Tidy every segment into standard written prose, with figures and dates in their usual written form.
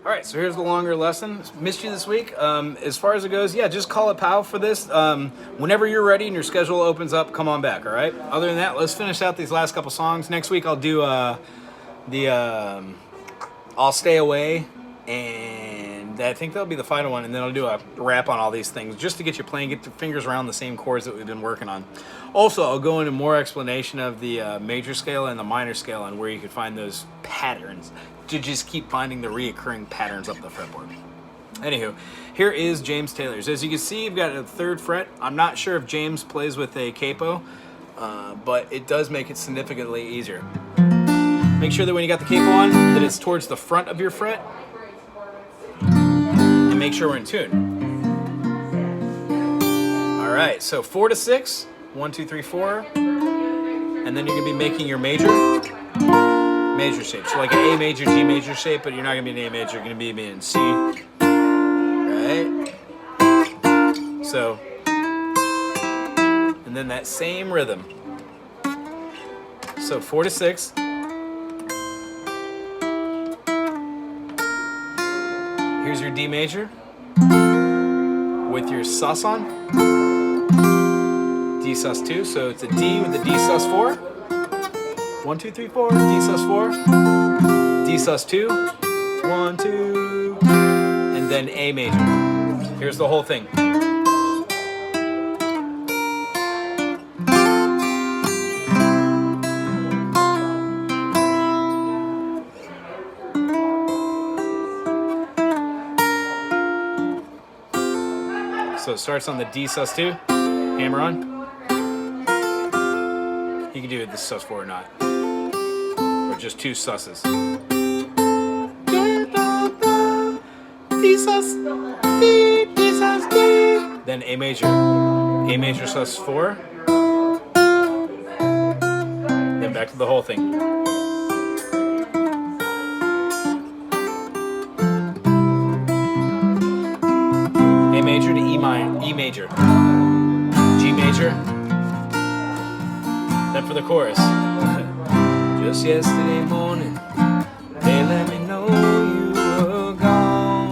All right, so here's the longer lesson. Missed you this week. As far as it goes, yeah, just call it POW for this. Whenever you're ready and your schedule opens up, come on back, all right? Other than that, let's finish out these last couple songs. Next week I'll do I'll Stay Away, and I think that'll be the final one, and then I'll do a wrap on all these things just to get you playing, get your fingers around the same chords that we've been working on. Also, I'll go into more explanation of the major scale and the minor scale and where you can find those patterns to just keep finding the reoccurring patterns up the fretboard. Anywho, here is James Taylor's. As you can see, you've got a 3rd fret. I'm not sure if James plays with a capo, but it does make it significantly easier. Make sure that when you got the capo on, that it's towards the front of your fret. And make sure we're in tune. All right, so 4 to 6, 1, 2, 3, 4. And then you're gonna be making your major shape. So like an A major, G major shape, but you're not gonna be in A major, you're gonna be in C. Right? So, and then that same rhythm. So 4 to 6. Here's your D major with your sus on. D sus 2, so it's a D with a D sus 4. 1, 2, 3, 4, D sus 4. D sus 2. 1, 2. And then A major. Here's the whole thing. So it starts on the D sus 2, hammer on. You can do it the sus 4 or not. Or just 2 susses. D sus, D, D sus, D. Then A major sus 4. Then back to the whole thing. Major to E major, G major, then for the chorus. Just yesterday morning, they let me know you were gone.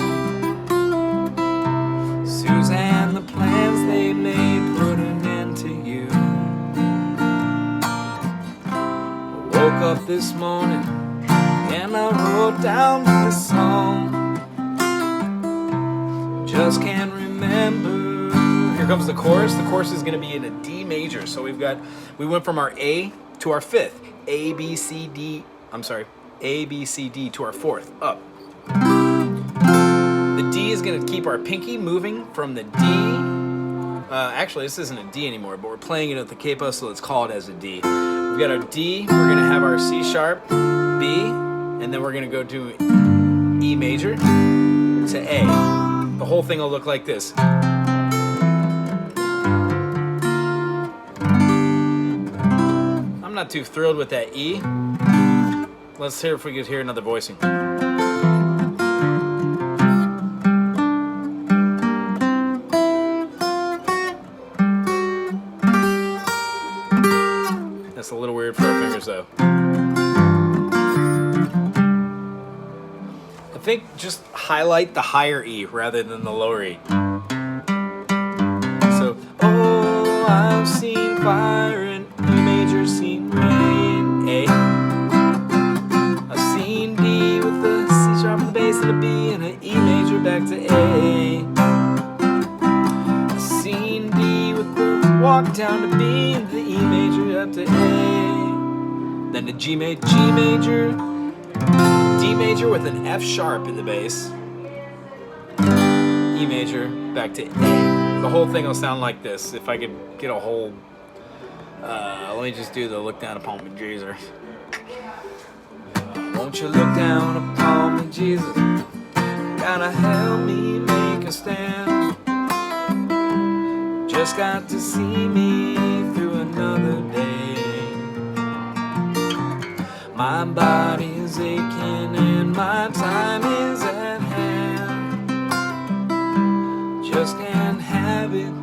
Suzanne, the plans they made put an end to you. I woke up this morning and I wrote down this song. Just can't remember. Here comes the chorus. The chorus is going to be in a D major. So we went from our A to our 5th. A, B, C, D. I'm sorry. A, B, C, D to our 4th. Up. The D is going to keep our pinky moving from the D. Actually, this isn't a D anymore, but we're playing it at the capo, so let's call it as a D. We've got our D. We're going to have our C sharp, B, and then we're going to go to E major to A. The whole thing will look like this. I'm not too thrilled with that E. Let's hear if we could hear another voicing. That's a little weird for our fingers though. I think just highlight the higher E rather than the lower E. So, oh, I've seen fire in E major, seen rain, A. I've seen D with the C sharp and the bass and a B and an E major back to A. I've seen D with the walk down to B and the E major up to A. Then to G major, D major with an F sharp in the bass, E major, back to A. The whole thing will sound like this. If I could get a whole, let me just do the look down upon me, Jesus. Won't you look down upon me, Jesus? Gotta help me make a stand. Just got to see me through another day. My body is aching and my time is at hand. Just can't have it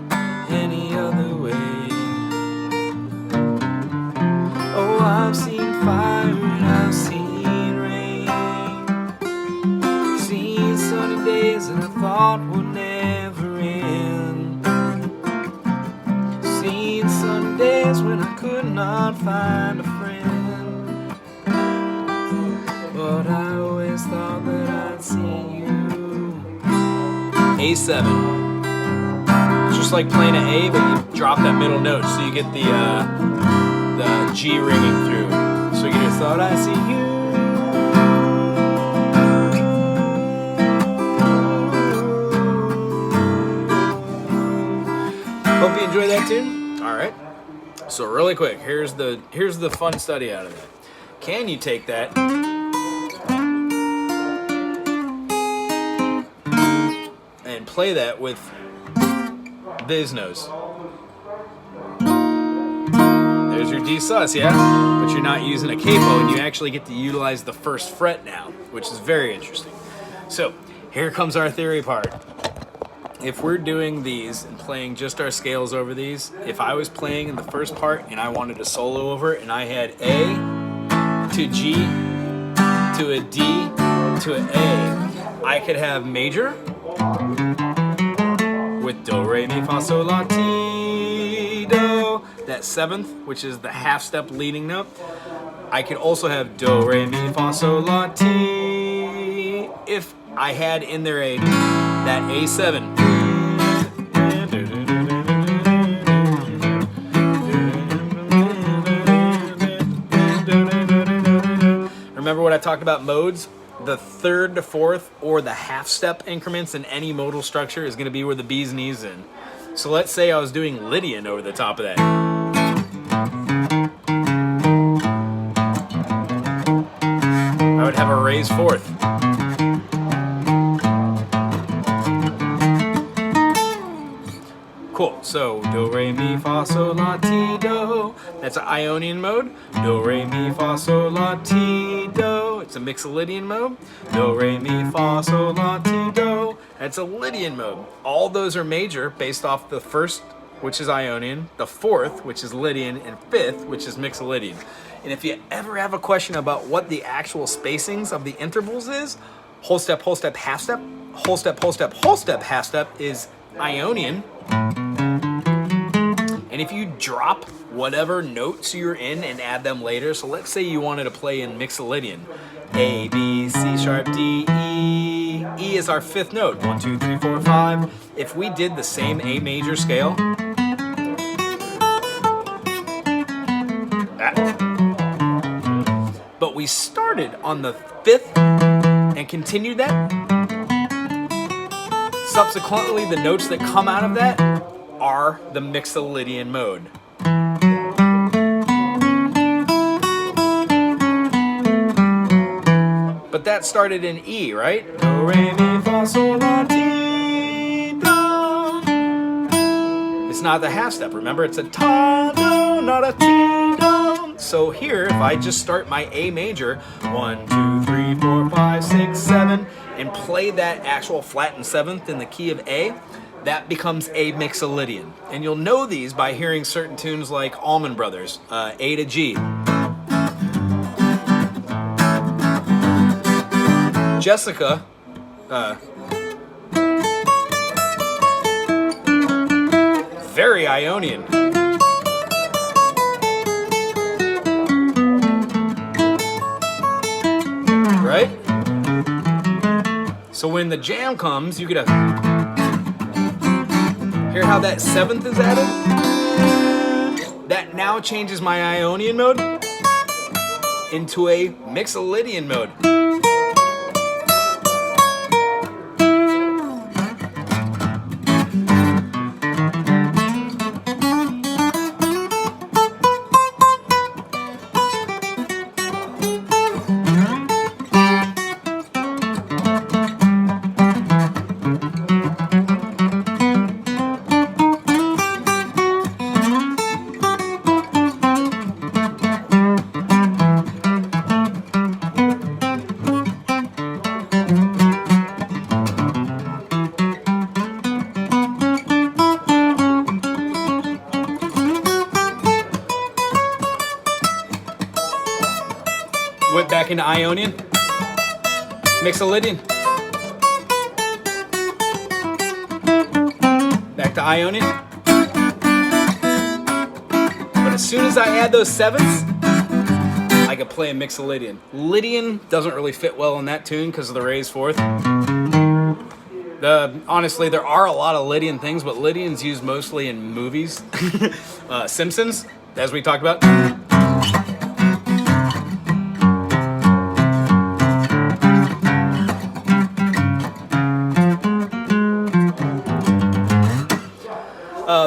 any other way. Oh, I've seen fire and I've seen rain, seen days that I thought would never end. Seen Sundays when I could not find a friend, but I always thought that I'd see you. A7. It's just like playing an A, but you drop that middle note, so you get the G ringing through. So you just thought I'd see you. Hope you enjoyed that tune. All right. So really quick, here's the fun study out of that. Can you take that and play that with biz nose? There's your D sus, yeah? But you're not using a capo, and you actually get to utilize the first fret now, which is very interesting. So here comes our theory part. If we're doing these and playing just our scales over these, if I was playing in the first part and I wanted to solo over it and I had A to G to a D to an A, I could have major with do, re, mi, fa, sol, la, ti, do, that seventh, which is the half step leading note. I could also have do, re, mi, fa, sol, la, ti. If I had in there that A7. Remember what I talked about modes? The third to fourth or the half step increments in any modal structure is going to be where the bee's knees in. So let's say I was doing Lydian over the top of that. I would have a raised fourth. Cool. So do, re, mi, fa, sol, la, ti, do. That's an Ionian mode. Do, re, mi, fa, sol, la, ti, do. It's a Mixolydian mode. Do, re, mi, fa, sol, la, ti, do. That's a Lydian mode. All those are major based off the first, which is Ionian, the fourth, which is Lydian, and fifth, which is Mixolydian. And if you ever have a question about what the actual spacings of the intervals is, whole step, half step, whole step, half step is Ionian. And if you drop whatever notes you're in and add them later, so let's say you wanted to play in Mixolydian, A, B, C sharp, D, E. E is our fifth note. 1, 2, 3, 4, 5. If we did the same A major scale, but we started on the fifth and continued that, subsequently the notes that come out of that are the Mixolydian mode. But that started in E, right? Do, re, mi, fa, sol, la, ti, do. It's not the half step, remember? It's a ta, do, not a ti, do. So here, if I just start my A major, 1, 2, 3, 4, 5, 6, 7, and play that actual flattened seventh in the key of A, that becomes a Mixolydian. And you'll know these by hearing certain tunes like Allman Brothers, A to G. Jessica, very Ionian. Right? So when the jam comes, you get a... Hear how that seventh is added? That now changes my Ionian mode into a Mixolydian mode. Went back into Ionian, Mixolydian. to Ionian. But as soon as I add those sevenths, I could play a mix of Lydian. Lydian doesn't really fit well in that tune because of the raised fourth. Honestly, there are a lot of Lydian things, but Lydian's used mostly in movies. Simpsons, as we talked about.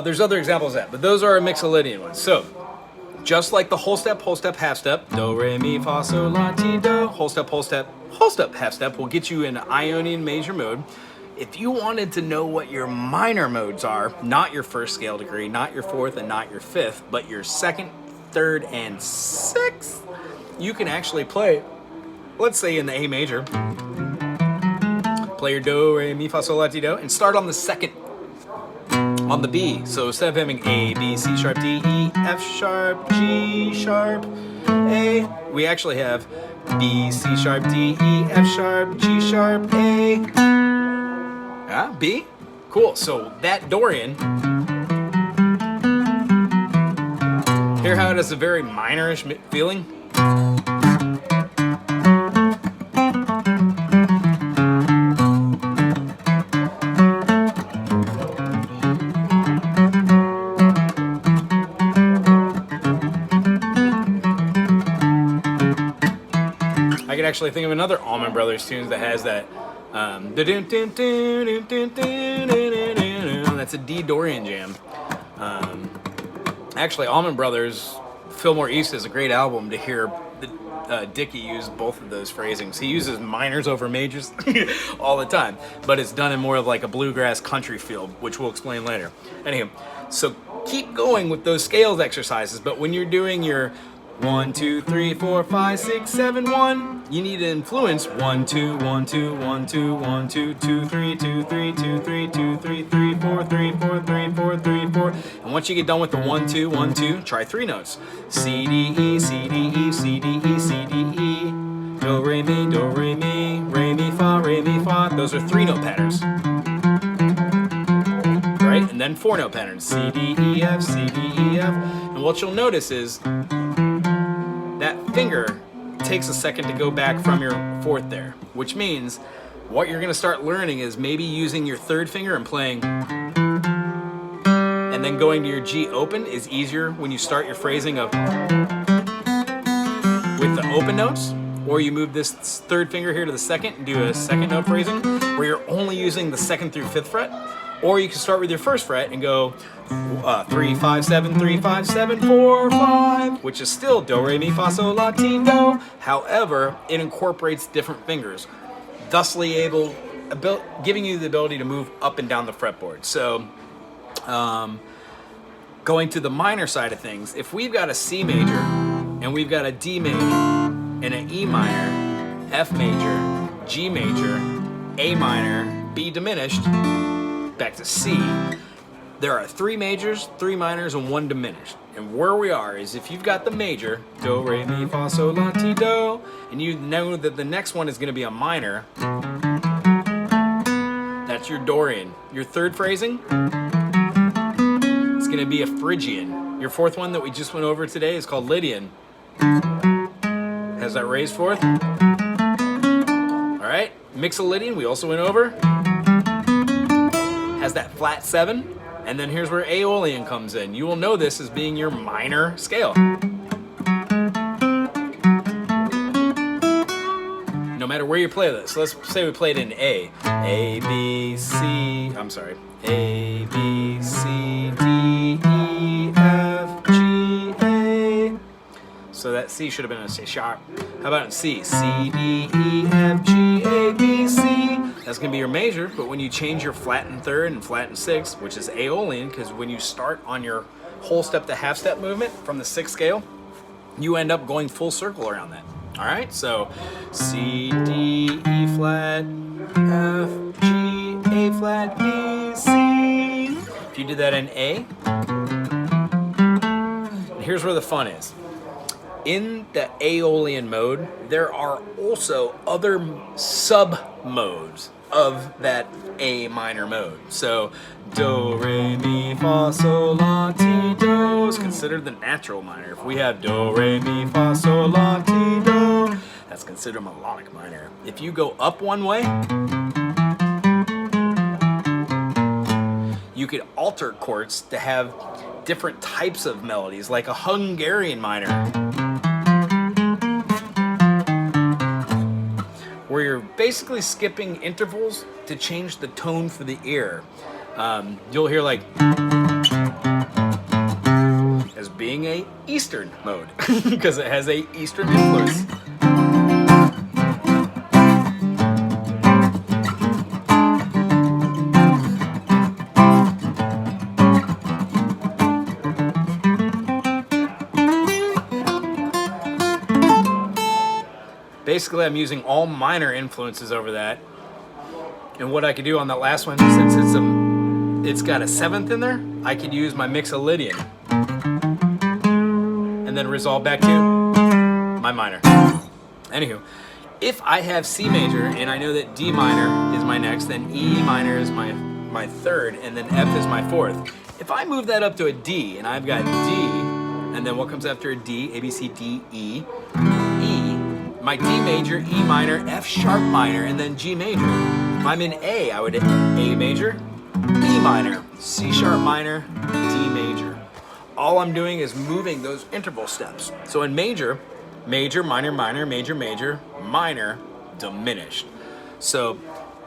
There's other examples of that, but those are a mix of Lydian ones. So, just like the whole step, half step, do, re, mi, fa, sol, la, ti, do, whole step, half step will get you in Ionian major mode. If you wanted to know what your minor modes are, not your first scale degree, not your fourth and not your fifth, but your second, third, and sixth, you can actually play, let's say in the A major, play your do, re, mi, fa, sol, la, ti, do, and start on the second, on the B. So instead of having A, B, C sharp, D, E, F sharp, G sharp, A, we actually have B, C sharp, D, E, F sharp, G sharp, A. Ah, B? Cool. So that Dorian, hear how it has a very minorish feeling? I could actually think of another Allman Brothers tunes that has that. That's a D Dorian jam. Actually, Allman Brothers, Fillmore East is a great album to hear Dickie use both of those phrasings. He uses minors over majors all the time, but it's done in more of like a bluegrass country feel, which we'll explain later. Anyhow, so keep going with those scales exercises, but when you're doing your 1, 2, 3, 4, 5, 6, 7, 1. You need to influence 1, 2, 1, 2, 1, 2, 1, 2, 2, 3, 2, 3, 2, 3, 2, 3, 3, 4, 3, 4, 3, 4, 3, 4. And once you get done with the 1, 2, 1, 2, try three notes. C, D, E, C, D, E, C, D, E, C, D, E. Do, re, mi, re, mi, fa. Those are three note patterns. Right? And then four note patterns. C, D, E, F, C, D, E, F. And what you'll notice is that finger takes a second to go back from your fourth there, which means what you're going to start learning is maybe using your third finger and playing, and then going to your G open is easier when you start your phrasing of with the open notes, or you move this third finger here to the second and do a second note phrasing where you're only using the second through fifth fret. Or you can start with your first fret and go 3, 5, 7, 3, 5, 7, 4, 5, which is still do, re, mi, fa, sol, la, ti, do. However, it incorporates different fingers, thusly giving you the ability to move up and down the fretboard. So, going to the minor side of things, if we've got a C major and we've got a D major and an E minor, F major, G major, A minor, B diminished, back to C, there are three majors, three minors, and one diminished. And where we are is if you've got the major, do, re, mi, fa, sol, la, ti, do, and you know that the next one is going to be a minor, that's your Dorian. Your third phrasing, it's going to be a Phrygian. Your fourth one that we just went over today is called Lydian. Has that raised fourth. All right, mix of Lydian, we also went over. Has that flat 7, and then here's where Aeolian comes in. You will know this as being your minor scale. No matter where you play this. So let's say we played in A. A, B, C, A, B, C, D, E, F, G, A. So that C should have been a C sharp. How about in C? C, D, E, F, G, A, B, C. That's going to be your major, but when you change your flattened third and flattened sixth, which is Aeolian, because when you start on your whole step to half step movement from the sixth scale, you end up going full circle around that. All right, so C, D, E flat, F, G, A flat, B, C. If you did that in A, and here's where the fun is. In the Aeolian mode, there are also other sub modes of that A minor mode. So do, re, mi, fa, sol, la, ti, do is considered the natural minor. If we have do, re, mi, fa, sol, la, ti, do, that's considered melodic minor. If you go up one way, you could alter chords to have different types of melodies, like a Hungarian minor, where you're basically skipping intervals to change the tone for the ear. You'll hear like as being a Eastern mode because it has a Eastern influence. Basically, I'm using all minor influences over that. And what I could do on that last one, since it's got a seventh in there, I could use my Mixolydian and then resolve back to my minor. Anywho, if I have C major and I know that D minor is my next, then E minor is my third, and then F is my fourth. If I move that up to a D and I've got D, and then what comes after a D, A, B, C, D, E, E, my D major, E minor, F sharp minor, and then G major. If I'm in A, I would A major, E minor, C sharp minor, D major. All I'm doing is moving those interval steps. So in major, major, minor, minor, major, major, minor, diminished. So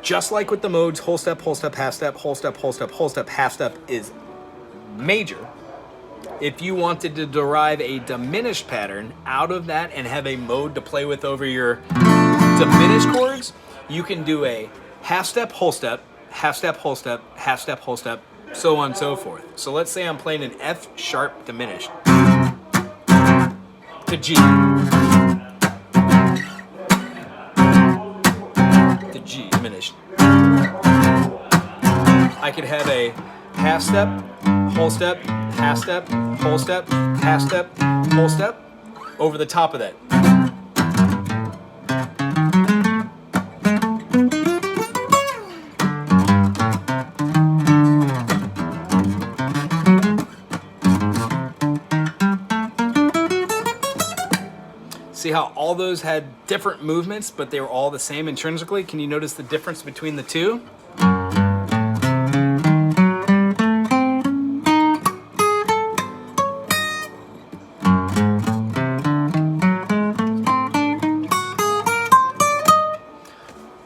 just like with the modes, whole step, half step, whole step, whole step, half step is major. If you wanted to derive a diminished pattern out of that and have a mode to play with over your diminished chords, you can do a half step, whole step, half step, whole step, half step, whole step, so on and so forth. So let's say I'm playing an F sharp diminished to G, to G diminished. I could have a half step, whole step, half step, whole step, half step, whole step over the top of that. See how all those had different movements, but they were all the same intrinsically? Can you notice the difference between the two?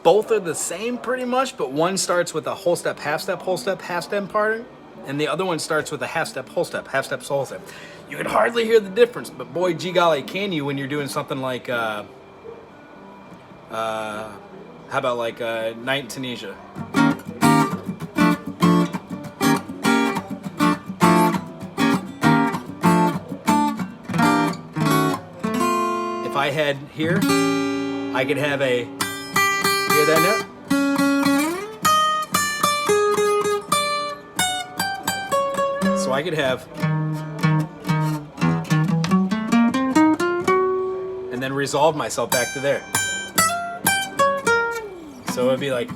Both are the same pretty much, but one starts with a whole step, half step, half step pattern, and the other one starts with a half step, whole step, whole step. You can hardly hear the difference, but boy, gee golly, can you when you're doing something like, how about like Night in Tunisia? If I had here, I could have a, hear that note? So I could have, and then resolve myself back to there. So it'd be like,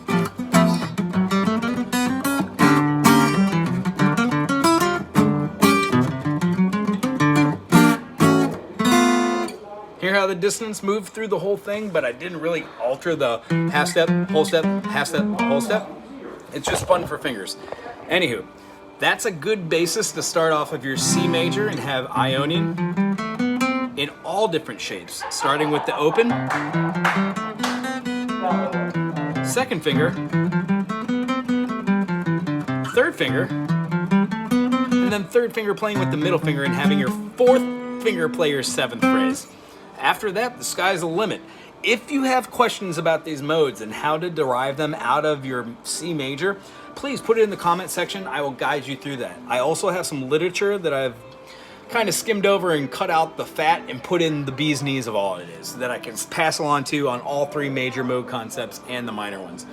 hear how the dissonance moved through the whole thing, but I didn't really alter the half step, whole step, whole step. It's just fun for fingers. Anywho, that's a good basis to start off of your C major and have Ionian in all different shapes, starting with the open, second finger, third finger, and then third finger playing with the middle finger and having your fourth finger play your seventh phrase. After that, the sky's the limit. If you have questions about these modes and how to derive them out of your C major, please put it in the comment section. I will guide you through that. I also have some literature that I've kind of skimmed over and cut out the fat and put in the bee's knees of all it is that I can pass along to on all three major mode concepts and the minor ones.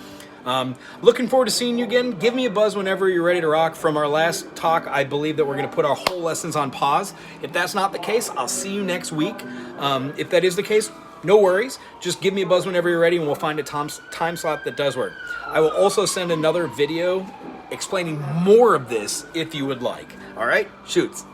Looking forward to seeing you again. Give me a buzz whenever you're ready to rock. From our last talk, I believe that we're going to put our whole lessons on pause. If that's not the case, I'll see you next week. If that is the case, no worries. Just give me a buzz whenever you're ready and we'll find a time slot that does work. I will also send another video explaining more of this if you would like. All right, shoots.